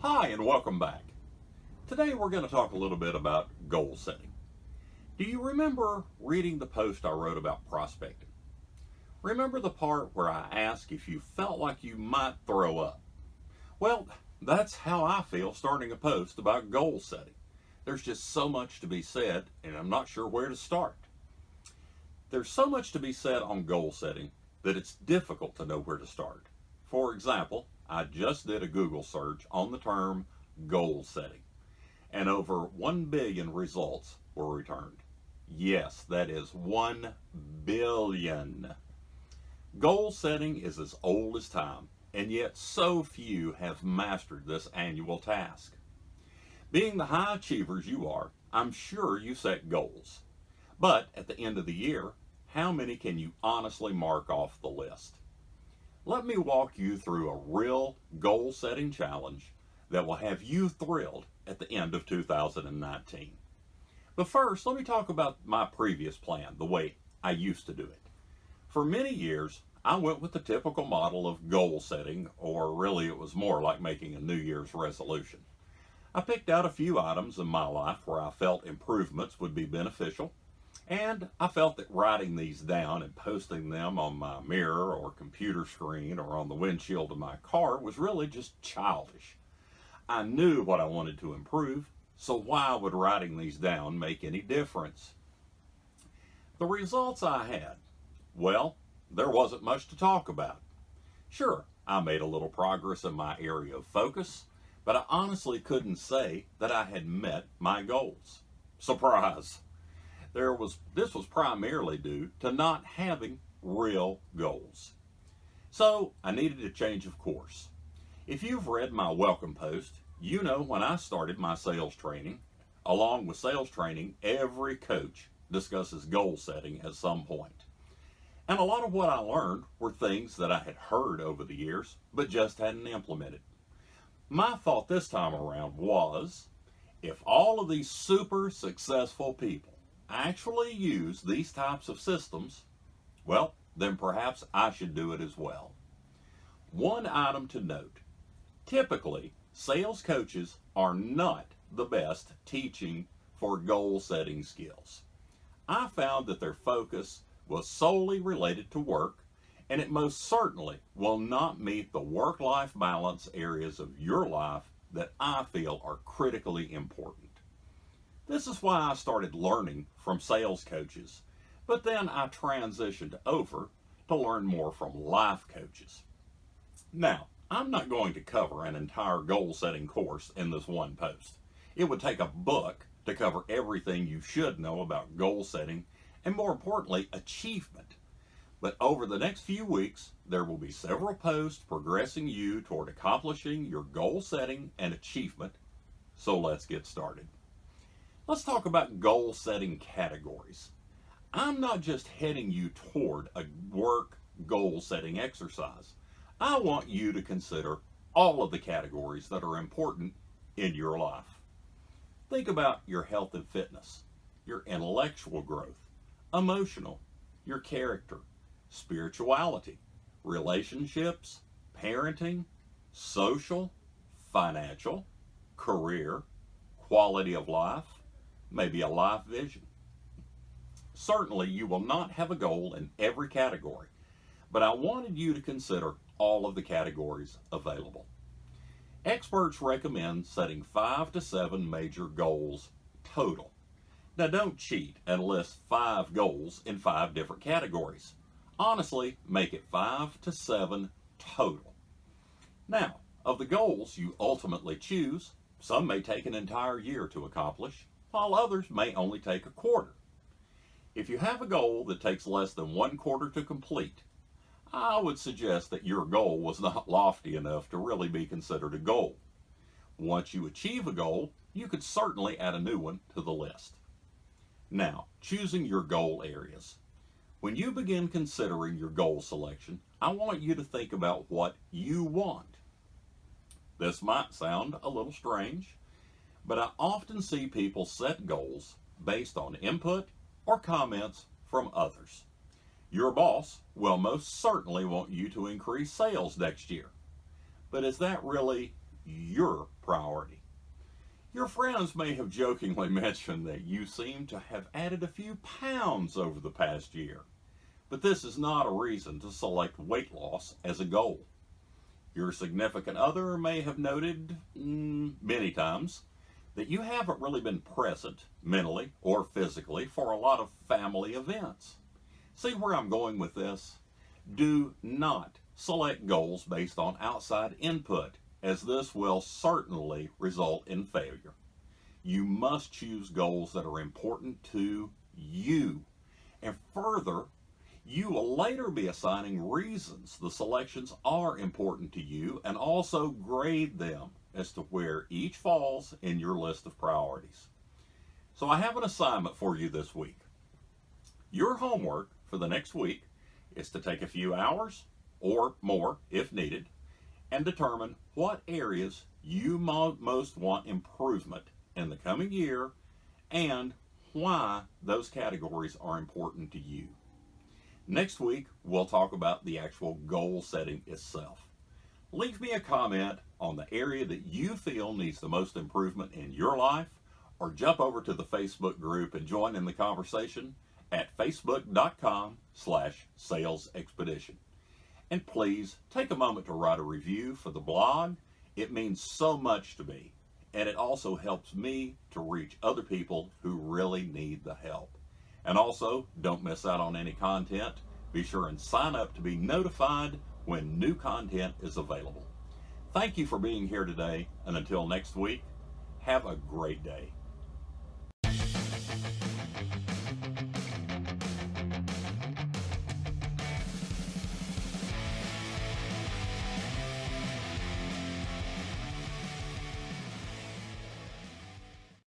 Hi, and welcome back. Today we're going to talk a little bit about goal setting. Do you remember reading the post I wrote about prospecting? Remember the part where I asked if you felt like you might throw up? Well, that's how I feel starting a post about goal setting. There's just so much to be said, and I'm not sure where to start. There's so much to be said on goal setting that it's difficult to know where to start. For example, I just did a Google search on the term goal setting, and over 1 billion results were returned. Yes, that is 1 billion. Goal setting is as old as time, and yet so few have mastered this annual task. Being the high achievers you are, I'm sure you set goals. But at the end of the year, how many can you honestly mark off the list? Let me walk you through a real goal setting challenge that will have you thrilled at the end of 2019. But first, let me talk about my previous plan, the way I used to do it. For many years, I went with the typical model of goal setting, or really it was more like making a New Year's resolution. I picked out a few items in my life where I felt improvements would be beneficial, and I felt that writing these down and posting them on my mirror or computer screen or on the windshield of my car was really just childish. I knew what I wanted to improve, so why would writing these down make any difference? The results I had, well, there wasn't much to talk about. Sure, I made a little progress in my area of focus, but I honestly couldn't say that I had met my goals. Surprise! This was primarily due to not having real goals. So I needed a change of course. If you've read my welcome post, you know when I started my sales training, along with sales training, every coach discusses goal setting at some point. And a lot of what I learned were things that I had heard over the years, but just hadn't implemented. My thought this time around was, if all of these super successful people actually use these types of systems, well, then perhaps I should do it as well. One item to note: typically, sales coaches are not the best teaching for goal setting skills. I found that their focus was solely related to work, and it most certainly will not meet the work-life balance areas of your life that I feel are critically important. This is why I started learning from sales coaches, but then I transitioned over to learn more from life coaches. Now, I'm not going to cover an entire goal setting course in this one post. It would take a book to cover everything you should know about goal setting and, more importantly, achievement. But over the next few weeks, there will be several posts progressing you toward accomplishing your goal setting and achievement. So let's get started. Let's talk about goal setting categories. I'm not just heading you toward a work goal setting exercise. I want you to consider all of the categories that are important in your life. Think about your health and fitness, your intellectual growth, emotional, your character, spirituality, relationships, parenting, social, financial, career, quality of life, maybe a life vision. Certainly, you will not have a goal in every category, but I wanted you to consider all of the categories available. Experts recommend setting 5 to 7 major goals total. Now, don't cheat and list 5 goals in 5 different categories. Honestly, make it 5 to 7 total. Now, of the goals you ultimately choose, some may take an entire year to accomplish, while others may only take a quarter. If you have a goal that takes less than 1 quarter to complete, I would suggest that your goal was not lofty enough to really be considered a goal. Once you achieve a goal, you could certainly add a new one to the list. Now, choosing your goal areas. When you begin considering your goal selection, I want you to think about what you want. This might sound a little strange, but I often see people set goals based on input or comments from others. Your boss will most certainly want you to increase sales next year. But is that really your priority. Your friends may have jokingly mentioned that you seem to have added a few pounds over the past year, but this is not a reason to select weight loss as a goal. Your significant other may have noted many times that you haven't really been present mentally or physically for a lot of family events. See where I'm going with this? Do not select goals based on outside input, as this will certainly result in failure. You must choose goals that are important to you. And further, you will later be assigning reasons the selections are important to you and also grade them as to where each falls in your list of priorities. So I have an assignment for you this week. Your homework for the next week is to take a few hours or more if needed and determine what areas you most want improvement in the coming year and why those categories are important to you. Next week, we'll talk about the actual goal setting itself. Leave me a comment on the area that you feel needs the most improvement in your life, or jump over to the Facebook group and join in the conversation at facebook.com/salesexpedition. And please take a moment to write a review for the blog. It means so much to me, and it also helps me to reach other people who really need the help. And also, don't miss out on any content. Be sure and sign up to be notified when new content is available. Thank you for being here today, and until next week, have a great day.